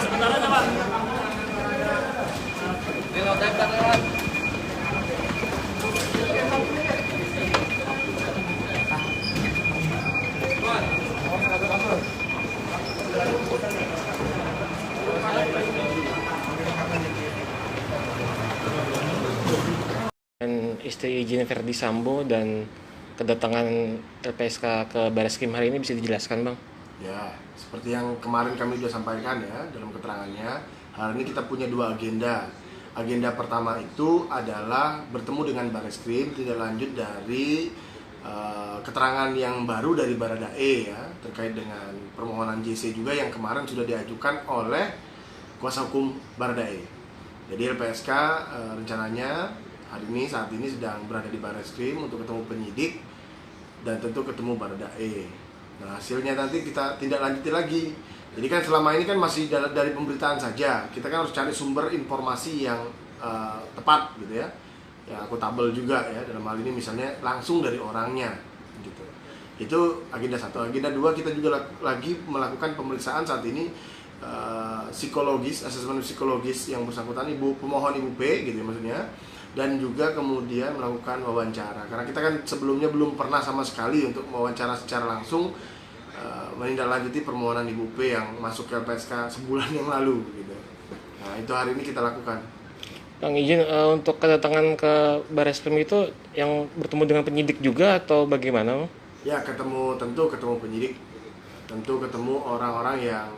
sebentar aja Pak. Dan istri Irjen Verdi Sambo dan kedatangan LPSK ke Barreskrim hari ini bisa dijelaskan, Bang? Ya, seperti yang kemarin kami sudah sampaikan ya dalam keterangannya, hari ini kita punya dua agenda. Agenda pertama itu adalah bertemu dengan Barreskrim, tidak lanjut dari keterangan yang baru dari Baradae ya terkait dengan permohonan JC juga yang kemarin sudah diajukan oleh kuasa hukum Baradae. Jadi LPSK rencananya hari ini saat ini sedang berada di Barreskrim untuk ketemu penyidik dan tentu ketemu Baradae. Nah, hasilnya nanti kita tindak lanjuti lagi. Jadi kan selama ini kan masih dari pemberitaan saja. Kita kan harus cari sumber informasi yang tepat gitu ya. Yang akuntabel juga ya. Dalam hal ini misalnya langsung dari orangnya gitu. Itu agenda satu. Agenda dua, kita juga lagi melakukan pemeriksaan saat ini psikologis, asesmen psikologis yang bersangkutan pemohon Ibu P gitu ya maksudnya. Dan juga kemudian melakukan wawancara karena kita kan sebelumnya belum pernah sama sekali untuk wawancara secara langsung menindaklanjuti permohonan Ibu P yang masuk ke LPSK sebulan yang lalu gitu. Nah, itu hari ini kita lakukan. Bang, izin untuk kedatangan ke Barreskrim itu yang bertemu dengan penyidik juga atau bagaimana, Bang? Ya, tentu ketemu penyidik, tentu ketemu orang-orang yang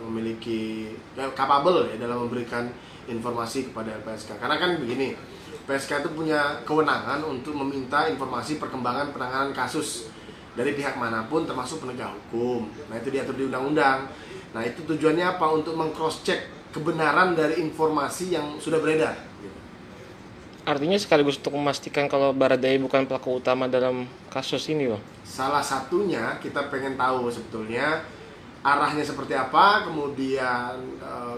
memiliki capable ya dalam memberikan informasi kepada LPSK. Karena kan begini, LPSK itu punya kewenangan untuk meminta informasi perkembangan penanganan kasus dari pihak manapun termasuk penegak hukum. Nah, itu diatur di undang-undang. Nah, itu tujuannya apa? Untuk meng-cross check kebenaran dari informasi yang sudah beredar. Artinya sekaligus untuk memastikan kalau Baradae bukan pelaku utama dalam kasus ini, Bang? Salah satunya kita pengen tahu sebetulnya arahnya seperti apa, kemudian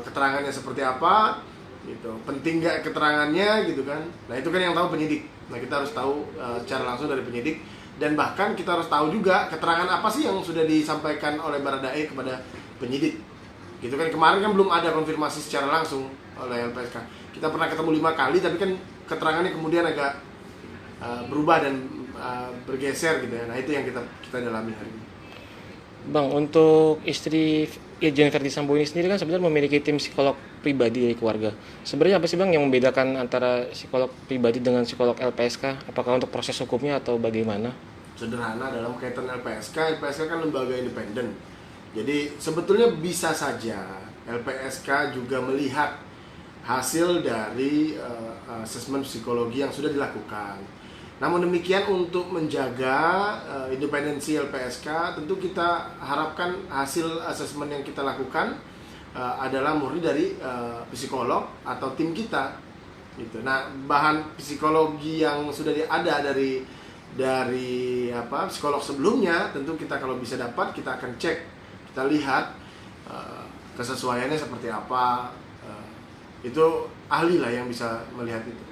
keterangannya seperti apa, gitu. Penting nggak keterangannya, gitu kan? Nah, itu kan yang tahu penyidik. Nah, kita harus tahu secara langsung dari penyidik, dan bahkan kita harus tahu juga keterangan apa sih yang sudah disampaikan oleh Baradae kepada penyidik. Gitu kan, kemarin kan belum ada konfirmasi secara langsung oleh LPSK. Kita pernah ketemu 5 kali, tapi kan keterangannya kemudian agak berubah dan bergeser gitu ya. Nah, itu yang kita dalami hari ini. Bang, untuk istri Irjen Verdi Sambo ini sendiri kan sebenarnya memiliki tim psikolog pribadi dari keluarga. Sebenarnya apa sih, Bang, yang membedakan antara psikolog pribadi dengan psikolog LPSK? Apakah untuk proses hukumnya atau bagaimana? Sederhana, dalam kaitan LPSK kan lembaga independen. Jadi sebetulnya bisa saja LPSK juga melihat hasil dari asesmen psikologi yang sudah dilakukan. Namun demikian, untuk menjaga independensi LPSK, tentu kita harapkan hasil asesmen yang kita lakukan adalah murni dari psikolog atau tim kita. Gitu. Nah, bahan psikologi yang sudah ada dari psikolog sebelumnya, tentu kita kalau bisa dapat, kita akan cek, kita lihat kesesuaiannya seperti apa. Itu ahli lah yang bisa melihat itu.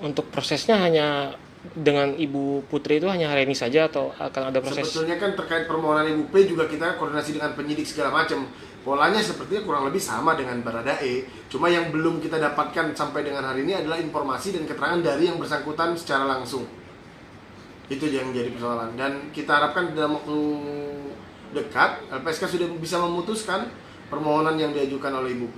Untuk prosesnya hanya dengan Ibu Putri itu hanya hari ini saja atau akan ada proses? Sebetulnya kan terkait permohonan Ibu P juga kita koordinasi dengan penyidik segala macam. Polanya sepertinya kurang lebih sama dengan Baradae. Cuma yang belum kita dapatkan sampai dengan hari ini adalah informasi dan keterangan dari yang bersangkutan secara langsung. Itu yang jadi persoalan. Dan kita harapkan dalam waktu dekat LPSK sudah bisa memutuskan permohonan yang diajukan oleh Ibu P.